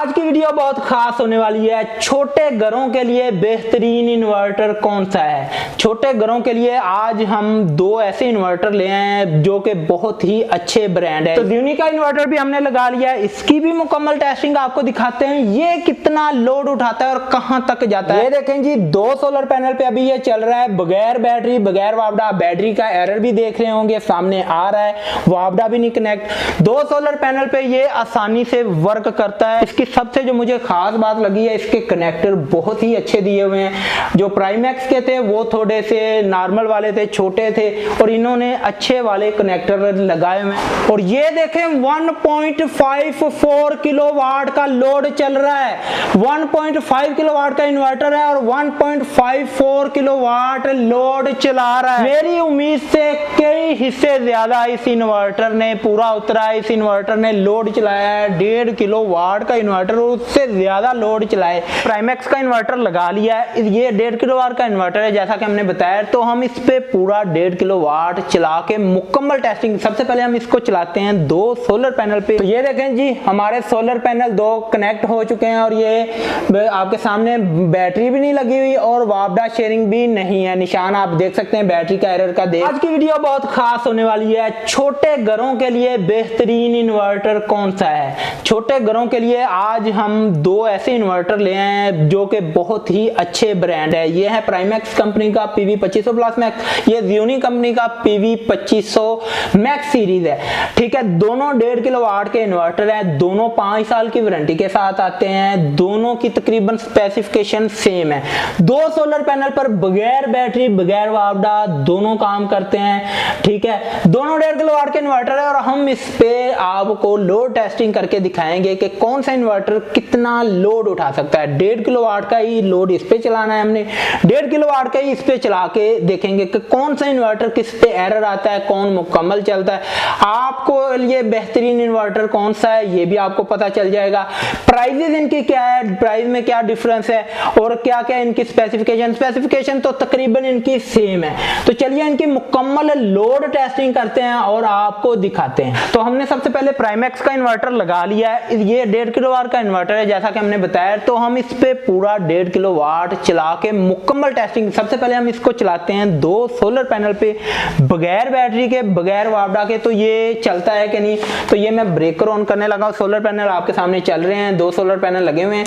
आज की वीडियो बहुत खास होने वाली है। छोटे घरों के लिए बेहतरीन इन्वर्टर कौन सा है। छोटे घरों के लिए आज हम दो ऐसे इन्वर्टर ले आए हैं जो कि बहुत ही अच्छे ब्रांड है। तो ज़्यूनी का इन्वर्टर भी हमने लगा लिया है, इसकी भी मुकम्मल टेस्टिंग आपको दिखाते हैं ये कितना लोड उठाता है और कहां तक जाता है। ये देखें जी, दो सोलर पैनल पे अभी ये चल रहा है बगैर बैटरी, बगैर वापडा। बैटरी का एरर भी देख रहे होंगे, सामने आ रहा है, वापडा भी नहीं कनेक्ट। दो सोलर पैनल पे ये आसानी से वर्क करता है। इसकी सबसे जो मुझे खास बात लगी है, इसके कनेक्टर बहुत ही अच्छे दिए हुए हैं। जो प्राइमैक्स के थे वो थोड़े से नॉर्मल वाले थे, छोटे थे, और इन्होंने अच्छे वाले कनेक्टर लगाए हुए हैं। और ये देखें 1.54 किलोवाट का लोड चल रहा है। 1.5 किलोवाट का इन्वर्टर है और 1.54 किलोवाट लोड चला रहा है। मेरी उम्मीद से कई हिस्से ज्यादा इस इन्वर्टर ने पूरा उतरा है। इस इन्वर्टर ने लोड चलाया है 1.5 किलोवाट का इन्वर्टर, उससे ज्यादा लोड चलाए। प्राइमैक्स का इन्वर्टर लगा लिया है, ये 1.5 किलोवाट का इन्वर्टर है जैसा कि हमने बताया। तो हम इस पे पूरा 1.5 किलोवाट चला के मुकम्मल टेस्टिंग। सबसे पहले हम इसको चलाते हैं दो सोलर पैनल पे। तो ये देखें जी, हमारे सोलर पैनल दो कनेक्ट हो चुके हैं और ये आपके सामने बैटरी भी नहीं लगी हुई और वापडा शेयरिंग भी नहीं है। निशान आप देख सकते हैं बैटरी का एरर का। आज की वीडियो बहुत खास होने वाली है। छोटे घरों के लिए बेहतरीन इन्वर्टर कौन सा है। छोटे घरों के लिए आज हम दो ऐसे इन्वर्टर ले आए हैं जो कि बहुत ही अच्छे ब्रांड है। ये है प्राइमैक्स कंपनी का PV2500 प्लस मैक्स, ये ज़्यूनी कंपनी का PV2500 मैक्स सीरीज है। ठीक है, दोनों 1.5 किलोवाट के इन्वर्टर हैं, दोनों 5 साल की वारंटी के साथ आते हैं, दोनों की तकरीबन स्पेसिफिकेशन सेम है। दो सोलर पैनल पर बगैर बैटरी, बगैर वापडा दोनों काम करते हैं। ठीक है, दोनों 1.5 किलोवाट के इन्वर्टर है और हम इस पे आपको लोड टेस्टिंग करके दिखाएंगे कि कौन सा इन्वर्टर कितना लोड उठा सकता है। 1.5 किलोवाट का ही लोड इस पे चलाना है हमने, 1.5 किलोवाट का ही इस पे चला के देखेंगे कि कौन सा इन्वर्टर किस पे एरर आता है, कौन मुकम्मल चलता है। आपको ये बेहतरीन इन्वर्टर कौन सा है ये भी आपको पता चल जाएगा। प्राइजेस इनकी क्या है, प्राइस में क्या डिफरेंस है और क्या क्या इनकी स्पेसिफिकेशन तो तकरीबन इनकी सेम है। तो चलिए इनकी मुकम्मल लोड टेस्टिंग करते हैं और आपको दिखाते हैं। तो हमने सबसे पहले प्राइमैक्स का इन्वर्टर लगा लिया है, ये 1.5 किलोवाट का इन्वर्टर है जैसा कि हमने बताया। तो हम इस पे पूरा 1.5 किलोवाट चला के मुकम्मल टेस्टिंग। सबसे पहले हम इसको चलाते हैं दो सोलर पैनल पे बगैर बैटरी के, बगैर वापडा के। तो ये चलता है कि नहीं, तो ये मैं ब्रेकर ऑन करने लगा। सोलर पैनल आपके सामने चल रहे हैं, दो सोलर पैनल लगे हुए हैं।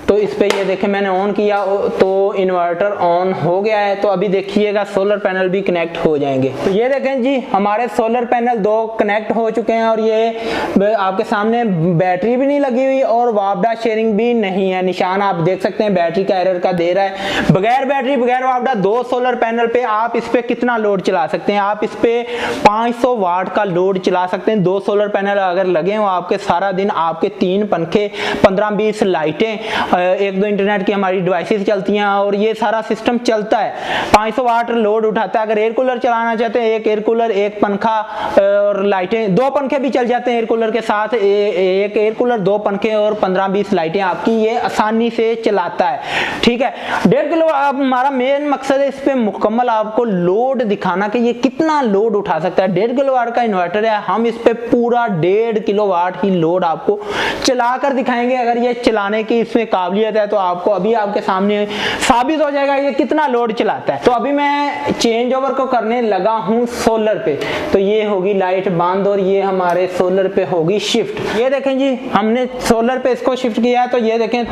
तो इस पे ये देखें मैंने ऑन किया तो इन्वर्टर ऑन हो गया है। तो अभी देखिएगा सोलर पैनल भी कनेक्ट हो जाएंगे। तो ये देखें जी, हमारे सोलर पैनल दो कनेक्ट हो चुके हैं और ये आपके सामने बैटरी भी नहीं लगी हुई और वापडा शेयरिंग भी नहीं है। निशान आप देख सकते हैं बैटरी का एरर का दे रहा है। बगैर बैटरी, बगैर वापडा दो सोलर पैनल पे आप इस पे कितना लोड चला सकते हैं। आप इस पे 500 वाट का लोड चला सकते हैं। दो सोलर पैनल अगर लगे हो आपके, सारा दिन आपके 3 पंखे, 15-20 लाइटें, एक दो इंटरनेट की हमारी डिवाइसेस चलती हैं और ये सारा सिस्टम चलता है। 500 वाट लोड उठाता है। अगर एयर कूलर चलाना चाहते हैं, एक एयर कूलर, एक पंखा और लाइटें, दो पंखे भी चल जाते हैं एयर कूलर के साथ। एक एयर कूलर, दो पंखे और 15-20 लाइटें आपकी ये आसानी से चलाता है। ठीक है, 1.5 किलो हमारा मेन मकसद है इस पे मुकम्मल आपको लोड दिखाना कि ये कितना लोड उठा सकता है। 1.5 किलोवाट का इन्वर्टर है, हम इस पे पूरा 1.5 किलोवाट ही लोड आपको चलाकर दिखाएंगे। अगर ये चलाने की इसमें काबिलियत है तो आपको अभी आपके सामने साबित हो जाएगा ये कितना लोड चलाता है। तो अभी मैं चेंज ओवर को करने लगा हूं सोलर पे। तो ये होगी लाइट बंद और ये हमारे सोलर पे होगी शिफ्ट। ये देखें जी, हमने सोलर पे इसको शिफ्ट किया है। तो ये देखें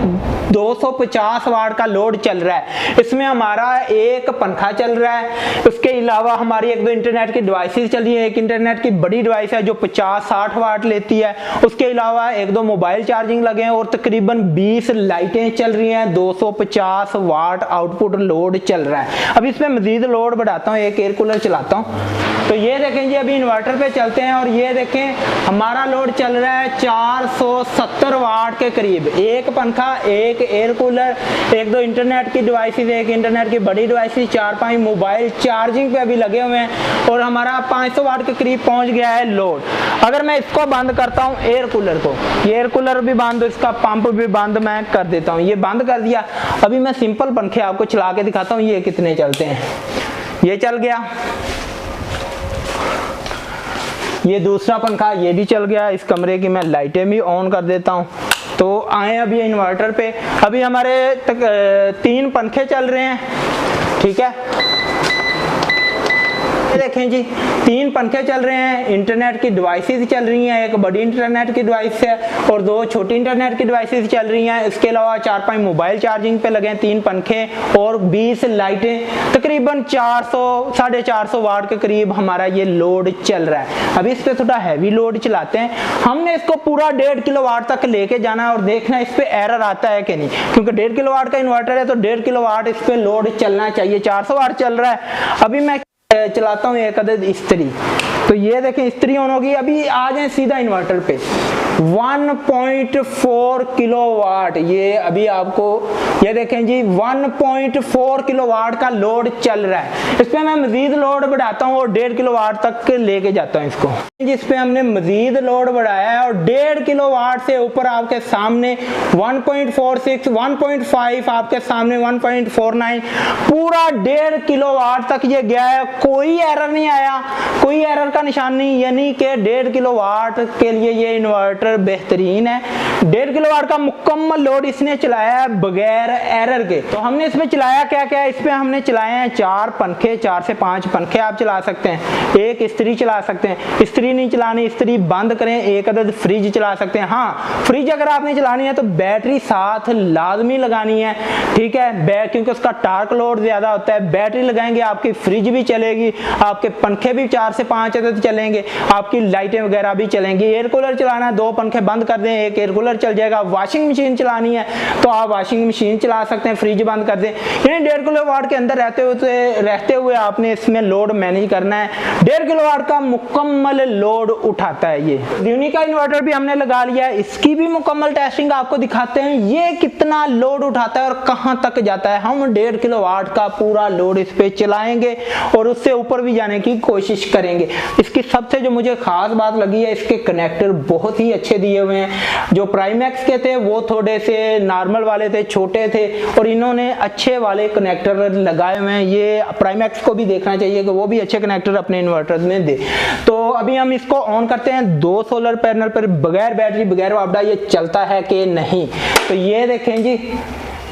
250 वाट का लोड चल रहा है। इसमें हमारा एक पंखा चल रहा है, उसके अलावा हमारी एक दो इंटरनेट की डिवाइसेस चल रही है। एक इंटरनेट की बड़ी डिवाइस है जो 50-60 वाट लेती है। उसके अलावा एक दो मोबाइल चार्जिंग लगे हैं और तकरीबन 20 लाइटें चल रही हैं। 250 वाट आउटपुट लोड चल रहा है। अब इसमें मजीद लोड बढ़ाता हूँ, एक एयर कूलर चलाता हूँ। तो ये देखें जी, अभी इन्वर्टर पे चलते हैं और ये देखें हमारा लोड चल रहा है 470 वाट के करीब। एक पंखा, एक एयर कूलर, एक दो इंटरनेट की डिवाइसेस, एक इंटरनेट की बड़ी डिवाइसेस, 4-5 मोबाइल चार्जिंग पे अभी लगे हुए हैं और हमारा 500 वाट के करीब पहुंच गया है लोड। अगर मैं इसको बंद करता हूँ एयर कूलर को, एयर कूलर भी बंद, इसका पंप भी बंद मैं कर देता हूँ। ये बंद कर दिया। अभी मैं सिंपल पंखे आपको चला के दिखाता हूँ ये कितने चलते हैं। ये चल गया, ये दूसरा पंखा ये भी चल गया। इस कमरे की मैं लाइटें भी ऑन कर देता हूँ। तो आए अभी इन्वर्टर पे। अभी हमारे तक 3 पंखे चल रहे हैं, ठीक है। देखें जी 3 पंखे चल रहे हैं, इंटरनेट की डिवाइसेस चल रही हैं, एक बड़ी इंटरनेट की डिवाइस है और 2 छोटी इंटरनेट की डिवाइसेस चल रही हैं। इसके अलावा 4-5 मोबाइल चार्जिंग पे लगे हैं, 3 पंखे और 20 लाइटें, तकरीबन 400-450 वाट के करीब हमारा ये लोड चल रहा है। अभी इस पे थोड़ा हैवी लोड चलाते हैं, हमने इसको पूरा 1.5 किलोवाट तक लेके जाना है और देखना इस पे एरर आता है कि नहीं, क्योंकि 1.5 किलोवाट का इन्वर्टर है तो 1.5 किलोवाट इस पे लोड चलना चाहिए। 400 वाट चल रहा है। अभी मैं चलाता हूँ एक अदद इस्त्री, तो ये देखें इस्त्री ऑन होगी। अभी आ जाए सीधा इन्वर्टर पे, 1.4 किलोवाट, ये अभी आपको ये देखें जी 1.4 किलोवाट का लोड चल रहा है। इस पे मैं मजीद लोड बढ़ाता हूँ और 1.5 किलोवाट तक लेके जाता हूँ इसको। जिस पे हमने मजीद लोड बढ़ाया है और 1.5 किलोवाट से ऊपर आपके सामने 1.46, 1.5, आपके सामने 1.49, पूरा 1.5 किलोवाट तक ये गया है, कोई एरर नहीं आया, कोई एरर का निशान नहीं, यानी कि 1.5 किलोवाट के लिए ये इन्वर्टर बेहतरीन है। 1.5 किलोवाट का मुकम्मल लोड इसने चलाया है बगैर एरर के। तो हमने इसमें चलाया क्या क्या है, इस पे हमने चलाए हैं 4 पंखे, 4 से 5 पंखे आप चला सकते हैं, एक इस्त्री चला सकते हैं। इस्त्री नहीं चलानी, इस्त्री बंद करें, एक अदद फ्रिज चला सकते हैं। हाँ, फ्रिज अगर आपने चलानी है तो बैटरी साथ लाजमी लगानी है, ठीक है, क्योंकि उसका टार्क लोड ज्यादा होता है। बैटरी लगाएंगे आपकी फ्रिज भी चलेगी, आपके पंखे भी 4 से 5 अदद चलेंगे, आपकी लाइटें वगैरह भी चलेंगी। एयर कूलर चलाना है, 2 पंखे बंद कर दें, एक एयर कूलर चल जाएगा। वॉशिंग मशीन चलानी है तो आप वॉशिंग मशीन चला सकते हैं, फ्रिज बंद कर दें। यानी 1.5 किलोवाट के अंदर रहते हुए आपने इसमें लोड मैनेज करना है। 1.5 किलोवाट का मुकम्मल लोड उठाता है ये। यूनी का इन्वर्टर भी हमने लगा लिया है, इसकी भी मुकम्मल टेस्टिंग आपको दिखाते हैं ये कितना लोड उठाता है और कहां तक जाता है। हम 1.5 किलोवाट का पूरा लोड इस पे चलाएंगे और उससे ऊपर भी जाने की कोशिश करेंगे। इसकी सबसे जो मुझे खास बात लगी है, इसके कनेक्टर बहुत ही अच्छे दिए हुए हैं। जो प्राइमैक्स के थे वो थोड़े से नॉर्मल वाले थे, छोटे थे, और इन्होंने अच्छे वाले कनेक्टर लगाए हुए हैं। ये प्राइमैक्स को भी देखना चाहिए कि वो भी अच्छे कनेक्टर अपने इन्वर्टर में दे। तो अभी हम इसको ऑन करते हैं, 2 सोलर पैनल पर बगैर बैटरी बगैर वापडा ये चलता है कि नहीं। तो ये देखें जी,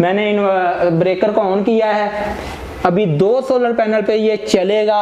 मैंने ब्रेकर को ऑन किया है, अभी 2 सोलर पैनल पे ये चलेगा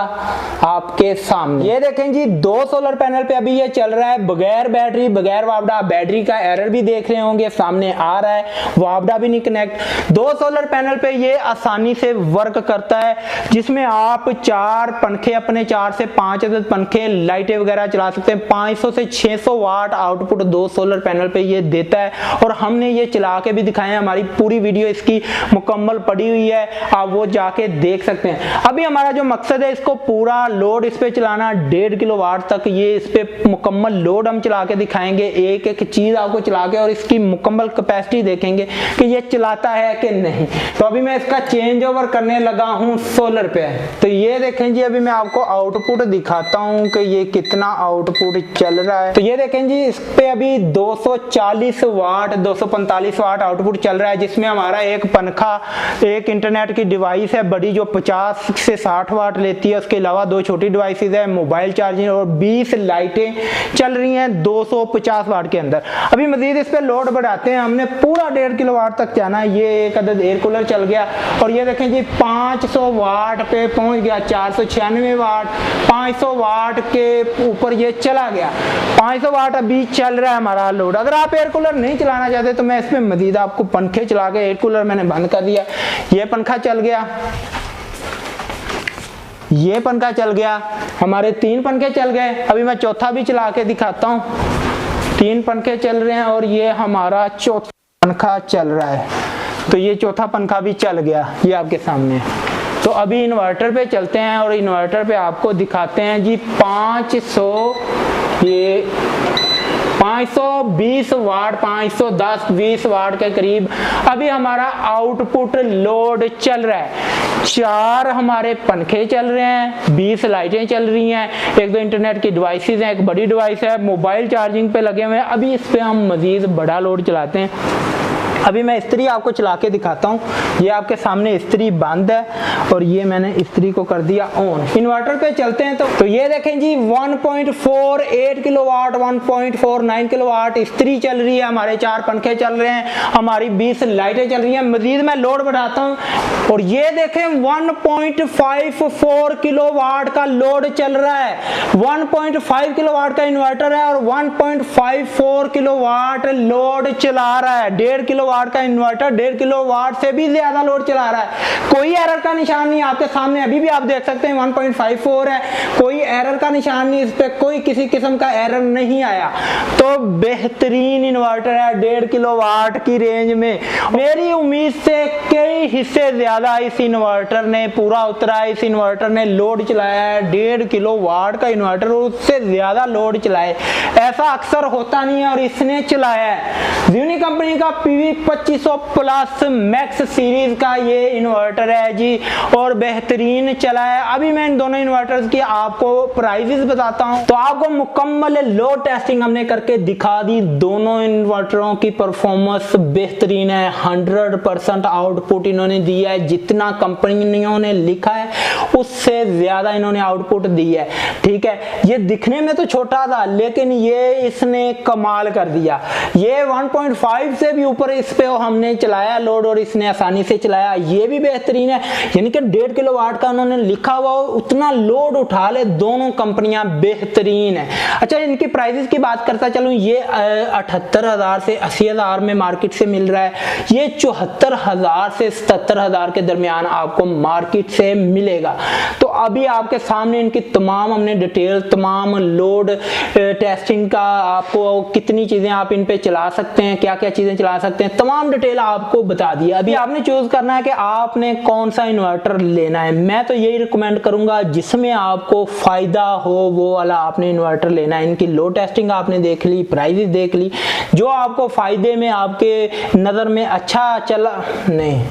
आपके सामने। ये देखें जी 2 सोलर पैनल पे अभी ये चल रहा है बगैर बैटरी बगैर वापडा। बैटरी का एरर भी देख रहे होंगे सामने आ रहा है, वापडा भी नहीं कनेक्ट। 2 सोलर पैनल पे ये आसानी से वर्क करता है, जिसमें आप 4 पंखे, अपने 4 से 5 अदद पंखे, लाइटें वगैरह चला सकते हैं। 500 से 600 वाट आउटपुट 2 सोलर पैनल पे ये देता है और हमने ये चला के भी दिखाया है। हमारी पूरी वीडियो इसकी मुकम्मल पड़ी हुई है, आप वो जाके देख सकते हैं। अभी हमारा जो मकसद है इसको पूरा लोड इस पे चलाना, 1.5 किलोवाट तक ये इस पे मुकम्मल लोड हम चला के दिखाएंगे, एक एक चीज आपको चला के, और इसकी मुकम्मल कैपेसिटी देखेंगे कि ये चलाता है कि नहीं। तो अभी मैं इसका चेंज ओवर करने लगा हूं सोलर पे। तो ये देखें जी, अभी मैं आपको आउटपुट दिखाता हूं कि ये कितना आउटपुट चल रहा है। तो ये देखें जी, इस पे अभी 240 वाट 245 वाट आउटपुट चल रहा है, जिसमें हमारा एक पंखा, एक इंटरनेट की डिवाइस है बड़ी जो 50 से 60 वाट लेती है, उसके अलावा 2 छोटी डिवाइसेस है, मोबाइल चार्जिंग, और 20 लाइटें चल रही हैं 250 वाट के अंदर। अभी मजीद इस पे लोड बढ़ाते हैं, हमने पूरा 1.5 किलोवाट तक जाना है। ये एक अदद एयर कूलर चल गया और ये देखें जी 500 वाट पे पहुंच गया, 496 वाट, 500 वाट के ऊपर ये चला गया। 500 वाट अभी चल रहा है हमारा लोड। अगर आप एयर कूलर नहीं चलाना चाहते तो मैं इसमें मजीद आपको पंखे चला के, एयर कूलर मैंने बंद कर दिया, ये पंखा चल गया, ये पंखा चल गया, हमारे 3 पंखे चल गए। अभी मैं चौथा भी चला के दिखाता हूँ, 3 पंखे चल रहे हैं और ये हमारा चौथा पंखा चल रहा है। तो ये चौथा पंखा भी चल गया, ये आपके सामने। तो अभी इन्वर्टर पे चलते हैं और इन्वर्टर पे आपको दिखाते हैं जी 520 वाट, 510-20 वाट के करीब अभी हमारा आउटपुट लोड चल रहा है। 4 हमारे पंखे चल रहे हैं, 20 लाइटें चल रही हैं, 1-2 इंटरनेट की डिवाइसेस हैं, एक बड़ी डिवाइस है, मोबाइल चार्जिंग पे लगे हुए हैं। अभी इस पे हम मजीद बड़ा लोड चलाते हैं। अभी मैं इस्त्री आपको चला के दिखाता हूँ। ये आपके सामने इस्त्री बंद है और ये मैंने इस्त्री को कर दिया ऑन। इन्वर्टर पे चलते हैं तो ये देखें जी 1.48 किलोवाट 1.49 किलोवाट इस्त्री चल रही है, हमारे 4 पंखे चल रहे हैं, हमारी 20 लाइटें चल रही हैं। मजीद मैं लोड बढ़ाता हूँ और ये देखें 1.54 किलोवाट का लोड चल रहा है। 1.5 किलोवाट का इन्वर्टर है और 1.54 किलोवाट लोड चला रहा है। 1.5 किलोवाट का इन्वर्टर 1.5 किलोवाट से भी ज्यादा लोड चला रहा है। कोई एरर का निशान नहीं आपके सामने, अभी भी आप देख सकते हैं 1.54 है, कोई एरर का निशान नहीं, इस पे कोई किसी किस्म का एरर नहीं आया। तो बेहतरीन इन्वर्टर है 1.5 किलोवाट की रेंज में। मेरी उम्मीद से कई हिस्से ज्यादा इस इन्वर्टर ने पूरा उतरा है। इस इन्वर्टर ने लोड चलाया है 1.5 किलोवाट का इन्वर्टर और उससे ज्यादा लोड चलाए, ऐसा अक्सर होता नहीं है और इसने चलाया है। ज़ियोनी कंपनी का PV 2500 प्लस मैक्स सीरीज का ये इन्वर्टर है जी और बेहतरीन चला है। अभी मैं इन दोनों इन्वर्टर्स की आपको प्राइसेस बताता हूं। तो आपको मुकम्मल लोड टेस्टिंग हमने करके दिखा दी। दोनों इन्वर्टरों की परफॉर्मेंस बेहतरीन है, 100% आउटपुट इन्होंने दिया है। जितना कंपनियों ने लिखा है उससे ज्यादा इन्होंने आउटपुट दी है। ठीक है, ये दिखने में तो छोटा था लेकिन ये इसने कमाल कर दिया। ये 1.5 से भी ऊपर इस पे हमने चलाया लोड और इसने आसानी से चलाया। ये भी बेहतरीन है, यानी कि 1.5 किलोवाट का उन्होंने लिखा हुआ उतना लोड उठा ले। दोनों कंपनियां बेहतरीन है। अच्छा, इनकी प्राइसेस की बात करता चलूं, ये 78,000 से 80,000 में मार्केट से मिल रहा है। ये 74,000 से 77,000 के दरमियान आपको मार्केट से मिलेगा। तो अभी आपके सामने इनकी तमाम हमने डिटेल, तमाम लोड टेस्टिंग का, आपको कितनी चीजें आप इन पे चला सकते हैं, क्या क्या चीजें चला सकते हैं, तमाम डिटेल आपको बता दिया। अभी आपने चूज करना है कि आपने कौन सा इन्वर्टर लेना है। मैं तो यही रिकमेंड करूंगा जिसमें आपको फायदा हो वो वाला आपने इन्वर्टर लेना है। इनकी लोड टेस्टिंग आपने देख ली, प्राइसेस देख ली, जो आपको फायदे में आपके नजर में अच्छा चला नहीं